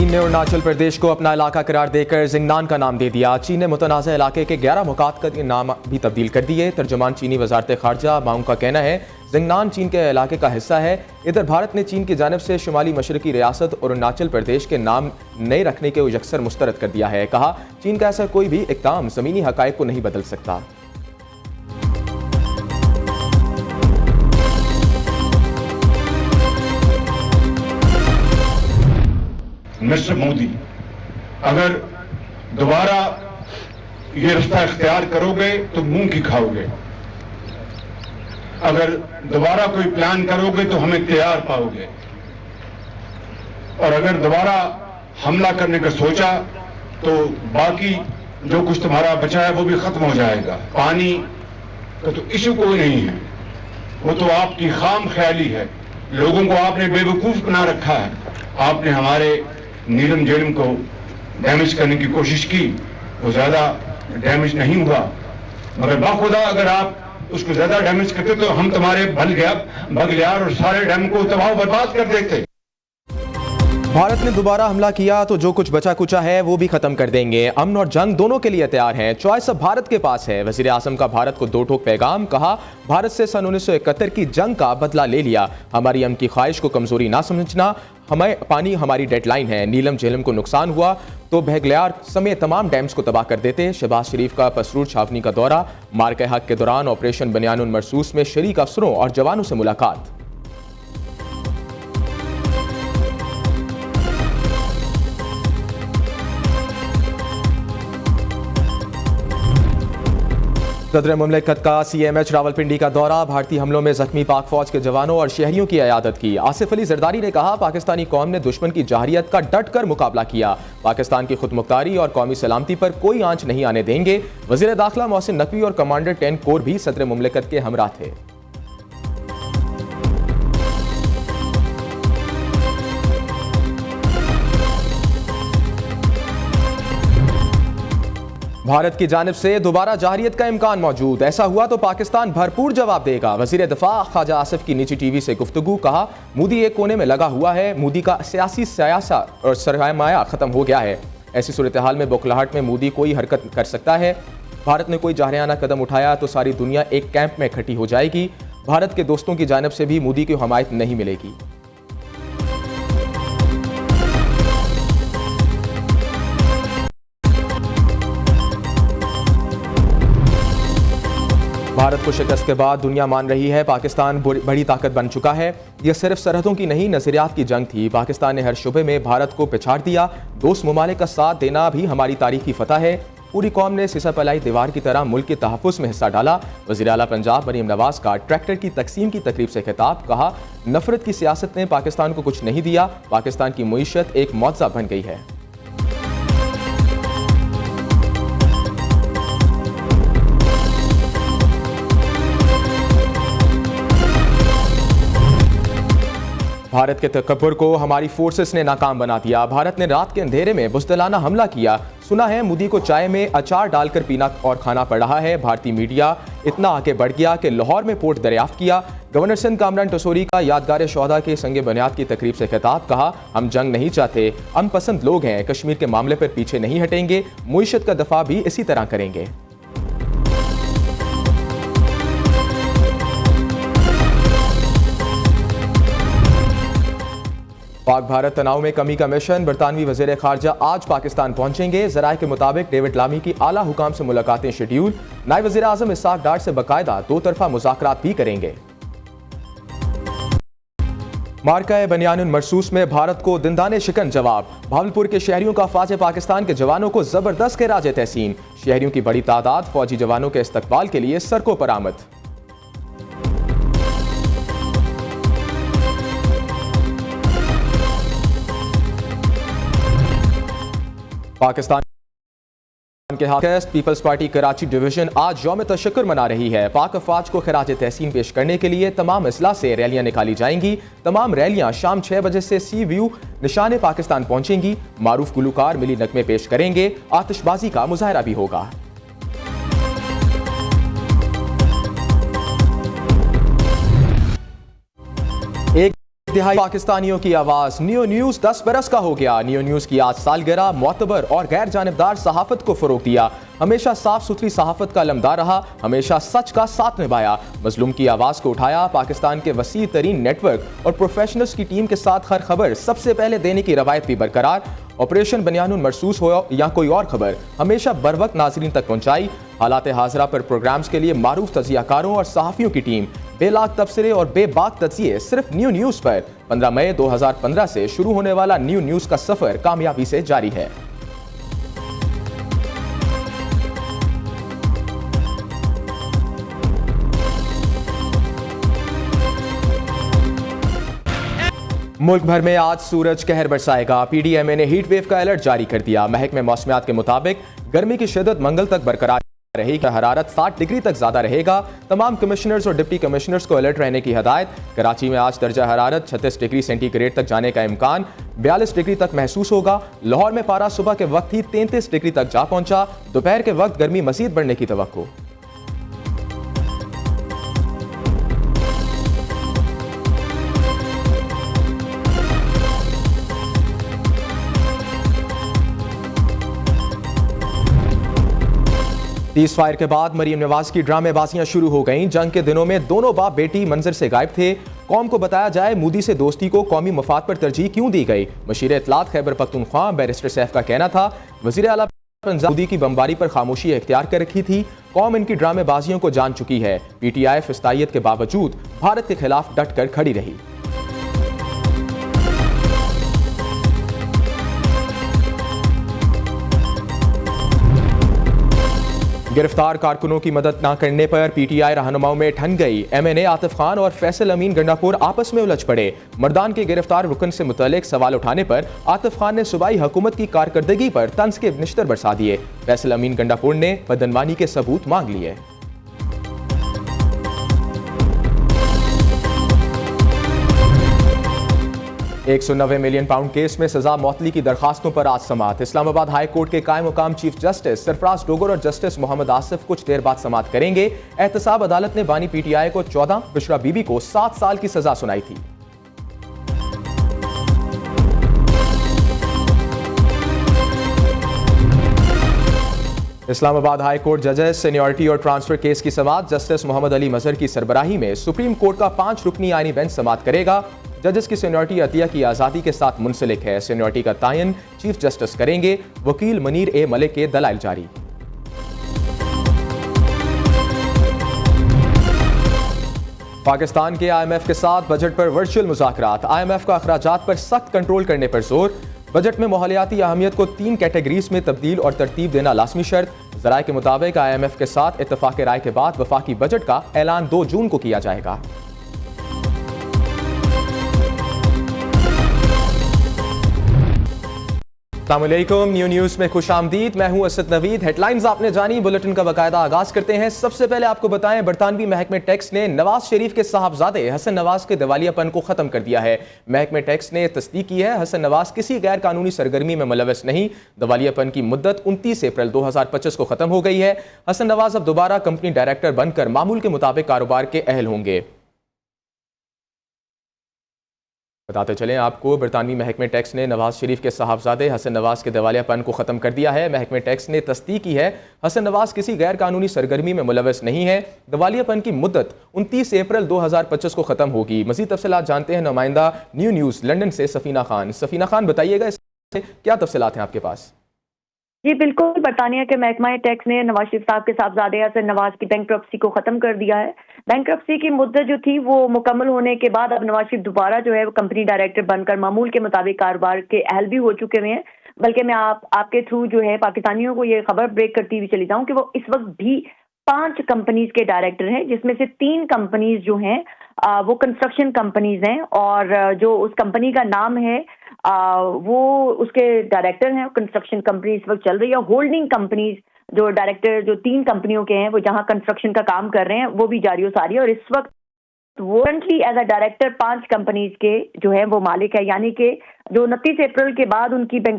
चीन ने अरुणाचल प्रदेश को अपना इलाका करार देकर जिंगनान का नाम दे दिया। चीन ने मुतनाज़ा इलाके के 11 मुकात के नाम भी तब्दील कर दिए। तर्जुमान चीनी वजारत खारजा मांग का कहना है जिंगनान चीन के इलाके का हिस्सा है। इधर भारत ने चीन की जानिब से शुमाली मशरकी रियासत अरुणाचल प्रदेश के नाम नए रखने के यकसर मुस्तरद कर दिया है। कहा चीन का ऐसा कोई भी इक़दाम ज़मीनी हक़ाइक़ को नहीं बदल सकता। मिस्टर मोदी, अगर दोबारा ये रास्ता इख्तियार करोगे तो मुंह की खाओगे। अगर दोबारा कोई प्लान करोगे तो हमें तैयार पाओगे। और अगर दोबारा हमला करने का सोचा तो बाकी जो कुछ तुम्हारा बचा है वो भी खत्म हो जाएगा। पानी का तो इशू कोई नहीं है, वो तो आपकी खाम ख्याली है। लोगों को आपने बेवकूफ बना रखा है। आपने हमारे नीलम झेलम को डैमेज करने की कोशिश की, वो ज्यादा डैमेज नहीं हुआ, मगर बाखुदा अगर आप उसको ज्यादा डैमेज करते तो हम तुम्हारे बगलियार और सारे डैम को तबाह बर्बाद कर देते। भारत ने दोबारा हमला किया तो जो कुछ बचा कुचा है वो भी खत्म कर देंगे। अमन और जंग दोनों के लिए तैयार हैं। चॉइस अब भारत के पास है। वजीर आजम का भारत को दो टोक पैगाम। कहा भारत से सन 1971 की जंग का बदला ले लिया। हमारी अमन की ख्वाहिश को कमजोरी ना समझना। हमें पानी हमारी डेडलाइन है। नीलम झेलम को नुकसान हुआ तो बहगलियार समेत तमाम डैम्स को तबाह कर देते। शहबाज शरीफ का पसरूर छावनी का दौरा। मार्के हक के दौरान ऑपरेशन बनियानुन मरसूस में शरीक अफसरों और जवानों से मुलाकात। सदर मुमलिकत का CMH रावलपिंडी का दौरा। भारतीय हमलों में जख्मी पाक फौज के जवानों और शहरियों की इयादत की। आसिफ अली जरदारी ने कहा पाकिस्तानी कौम ने दुश्मन की जाहिरियत का डट कर मुकाबला किया। पाकिस्तान की खुदमुख्तारी और कौमी सलामती पर कोई आंच नहीं आने देंगे। वजीर दाखिला मोहसिन नकवी और कमांडर 10 कोर भी सदर मुमलिकत के हमरा थे। भारत की जानिब से दोबारा जाहिरियत का इम्कान मौजूद। ऐसा हुआ तो पाकिस्तान भरपूर जवाब देगा। वजीर दिफा ख्वाजा आसिफ की निजी टीवी से गुफ्तगू। कहा मोदी एक कोने में लगा हुआ है। मोदी का सियासी सियासा और सरमाया खत्म हो गया है। ऐसी सूरत हाल में बौखलाहट में मोदी कोई हरकत कर सकता है। भारत ने कोई जाहिराना कदम उठाया तो सारी दुनिया एक कैंप में इकट्ठी हो जाएगी। भारत के दोस्तों की जानिब से भी मोदी की हमायत नहीं मिलेगी। भारत को शिकस्त के बाद दुनिया मान रही है पाकिस्तान बड़ी ताकत बन चुका है। यह सिर्फ सरहदों की नहीं नजरियात की जंग थी। पाकिस्तान ने हर शुबे में भारत को पिछाड़ दिया। दोस्त ममालिक का साथ देना भी हमारी तारीखी फतह है। पूरी कौम ने सिसा पलाई दीवार की तरह मुल्क के तहफ़्फ़ुज़ में हिस्सा डाला। वज़ीर आला पंजाब मरीम नवाज का ट्रैक्टर की तकसीम की तकरीब से खिताब। कहा नफरत की सियासत ने पाकिस्तान को कुछ नहीं दिया। पाकिस्तान की मईशत एक मौज़ा बन गई है। भारत के तकब्बुर को हमारी फोर्सेस ने नाकाम बना दिया। भारत ने रात के अंधेरे में बुज़दिलाना हमला किया। सुना है मोदी को चाय में अचार डालकर पीना और खाना पड़ रहा है। भारतीय मीडिया इतना आगे बढ़ गया कि लाहौर में पोर्ट दरियाफ्त किया। गवर्नर सिंध कामरान टसोरी का यादगार शोहदा के संगे बुनियाद की तकरीब से खिताब। कहा हम जंग नहीं चाहते, अमन पसंद लोग हैं। कश्मीर के मामले पर पीछे नहीं हटेंगे। मुईशत का दफा भी इसी तरह करेंगे। पाक भारत तनाव में कमी का मिशन। बरतानवी वज़ीर खारजा आज पाकिस्तान पहुंचेंगे। ज़राए के मुताबिक डेविड लामी की आला हुकाम से मुलाकातें शेड्यूल। नायब वज़ीर आज़म इसाक डार से बाकायदा दो तरफा मुज़ाकरात भी करेंगे। मार्का बनियानुन मरसूस में भारत को दिंदाने शिकन जवाब। भावलपुर के शहरियों का फ़ौज पाकिस्तान के जवानों को जबरदस्त खिराज तहसीन। शहरियों की बड़ी तादाद फौजी जवानों के इस्तकबाल के लिए सड़कों पर आमद। पाकिस्तान के हाकिस्ट पीपल्स पार्टी कराची डिवीजन आज यौम तशक्कुर मना रही है। पाक अफवाज को खिराज तहसीन पेश करने के लिए तमाम अजला से रैलियां निकाली जाएंगी। तमाम रैलियां शाम 6 बजे से सी व्यू निशान पाकिस्तान पहुंचेंगी। मारूफ गुलूकार मिली नगमे पेश करेंगे। आतिशबाजी का मुजाहरा भी होगा। एक तिहाई पाकिस्तानियों की आवाज। नियो न्यूज 10 बरस का हो गया। नियो न्यूज की आज सालगिरह। मोतबर और गैर जानिबदार सहाफत को फरोग दिया। हमेशा साफ सुथरी सहाफत का अलमदार रहा। हमेशा सच का साथ निभाया। मजलूम की आवाज को उठाया। पाकिस्तान के वसी तरीन नेटवर्क और प्रोफेशनल्स की टीम के साथ हर खबर सबसे पहले देने की रवायत भी बरकरार। ऑपरेशन बनियानुन मरसूस हो या कोई और खबर हमेशा बरवक्त नाजरीन तक पहुंचाई। हालात हाजरा पर प्रोग्राम्स के लिए मारूफ तजियाकारों और सहाफ़ियों की टीम। बेलाग तबसरे और बेबाक तजिए सिर्फ न्यू न्यूज़ पर। 15 मई 2015 से शुरू होने वाला न्यू न्यूज़ का सफ़र कामयाबी से जारी है। मुल्क भर में आज सूरज कहर बरसाएगा। पीडीएमए ने हीट वेव का अलर्ट जारी कर दिया। महकमे मौसमियात के मुताबिक गर्मी की शिद्दत मंगल तक बरकरार रहेगी। हरारत 60 डिग्री तक ज्यादा रहेगा। तमाम कमिश्नर्स और डिप्टी कमिश्नर्स को अलर्ट रहने की हिदायत। कराची में आज दर्जा हरारत 36 डिग्री सेंटीग्रेड तक जाने का इम्कान। 42 डिग्री तक महसूस होगा। लाहौर में पारा सुबह के वक्त ही 33 डिग्री तक जा पहुंचा। दोपहर के वक्त गर्मी मजीद बढ़ने की तवक्को। सीज़ फायर के बाद मरीम नवाज की ड्रामेबाजियां शुरू हो गईं। जंग के दिनों में दोनों बाप बेटी मंजर से गायब थे। कौम को बताया जाए मोदी से दोस्ती को कौमी मफाद पर तरजीह क्यों दी गई। मशीर इत्तलात खैबर पख्तूनख्वा बैरिस्टर सैफ का कहना था वज़ीर आला पंजाब मोदी की बमबारी पर खामोशी इख्तियार कर रखी थी। कौम इनकी ड्रामेबाजियों को जान चुकी है। पीटीआई फिस्तायत के बावजूद भारत के खिलाफ डट कर खड़ी रही। गिरफ्तार कारकुनों की मदद न करने पर पीटीआई रहनुमाओं में ठन गई। एमएनए आतिफ खान और फैसल अमीन गंडापुर आपस में उलझ पड़े। मर्दान के गिरफ्तार रुकन से मुतल्लिक सवाल उठाने पर आतिफ खान ने सूबाई हुकूमत की कारकर्दगी पर तंज के निश्तर बरसा दिए। फैसल अमीन गंडापुर ने बदनवानी के सबूत मांग लिए। £190 मिलियन केस में सजा मौतली की दरखास्तों पर आज समाअत। इस्लामाबाद हाई कोर्ट के कायम मुकाम चीफ जस्टिस सरफराज डोगर और जस्टिस मोहम्मद आसिफ कुछ देर बाद समाअत करेंगे। एहतसाब अदालत ने बानी पीटीआई को 14, बिशरा बीबी को 7 साल की सजा सुनाई थी। इस्लामाबाद हाई कोर्ट जजेस सीनियरिटी और ट्रांसफर केस की समाअत जस्टिस मोहम्मद अली मजहर की सरबराही में सुप्रीम कोर्ट का 5 रुकनी आईनी बेंच समाअत करेगा। जजेस की सीनियरिटी अतिया की आज़ादी के साथ मुंसलिक है। सीनियरिटी का तायन चीफ जस्टिस करेंगे। वकील मनीर ए मलिक के दलाइल जारी। पाकिस्तान के IMF के साथ बजट पर वर्चुअल मुज़ाकरात। IMF का अखराजात पर सख्त कंट्रोल करने पर जोर। बजट में माहौलियाती अहमियत को 3 कैटेगरीज में तब्दील और तरतीब देना लाजमी शर्त। ज़राए के मुताबिक IMF के साथ इत्तफाक राय के बाद वफाकी बजट का ऐलान 2 जून को किया जाएगा। अस्सलामुअलैकुम, न्यू न्यूज़ में खुश आमदीद। मैं हूं असद नवीद। हेडलाइंस आपने जानी, बुलेटिन का बाकायदा आगाज करते हैं। सबसे पहले आपको बताएं बरतानवी महकमे टैक्स ने नवाज शरीफ के साहबजादे हसन नवाज के दिवालियापन को खत्म कर दिया है। महकमे टैक्स ने तस्दीक की है हसन नवाज किसी गैर कानूनी सरगर्मी में मुलव्वस नहीं। दिवालियापन की मुद्दत 29 अप्रैल 2025 को खत्म हो गई है। हसन नवाज अब दोबारा कंपनी डायरेक्टर बनकर मामूल के मुताबिक कारोबार के अहल होंगे। बताते चलें आपको, बरतानवी महकमे टैक्स ने नवाज शरीफ के साहबजादे हसन नवाज के दिवालियापन को ख़त्म कर दिया है। महकमे टैक्स ने तस्दीक की है हसन नवाज किसी गैर कानूनी सरगर्मी में मुलव्वस नहीं है। दिवालियापन की मुद्दत 29 अप्रैल 2025 को ख़त्म होगी। मज़ीद तफसीलात जानते हैं नुमाइंदा न्यू न्यूज़ लंदन से सफ़ीना खान। सफ़ीना खान, बताइएगा इससे क्या तफसीलात हैं आपके पास? जी बिल्कुल, बरतानिया के महकमा टैक्स ने नवाज शरीफ साहब के साहबजादे हसन नवाज की बैंकरप्सी को खत्म कर दिया है। बैंकरप्सी की मुद्दत जो थी वो मुकम्मल होने के बाद अब नवाज शरीफ दोबारा जो है वो कंपनी डायरेक्टर बनकर मामूल के मुताबिक कारोबार के अहल भी हो चुके हुए हैं। बल्कि मैं आपके थ्रू जो है पाकिस्तानियों को ये खबर ब्रेक करती हुई चली जाऊं कि वो इस वक्त भी 5 कंपनीज के डायरेक्टर हैं, जिसमें से 3 कंपनीज जो हैं वो कंस्ट्रक्शन कंपनीज हैं और जो उस कंपनी का नाम है वो उसके डायरेक्टर हैं। कंस्ट्रक्शन कंपनी इस वक्त चल रही है। होल्डिंग कंपनीज जो डायरेक्टर जो 3 कंपनियों के हैं वो जहां कंस्ट्रक्शन का काम कर रहे हैं वो भी जारी सारी है। और इस वक्त वो currently as a director 5 companies के जो है वो मालिक है, यानी कि जो 29 अप्रैल के बाद उनकी बैंक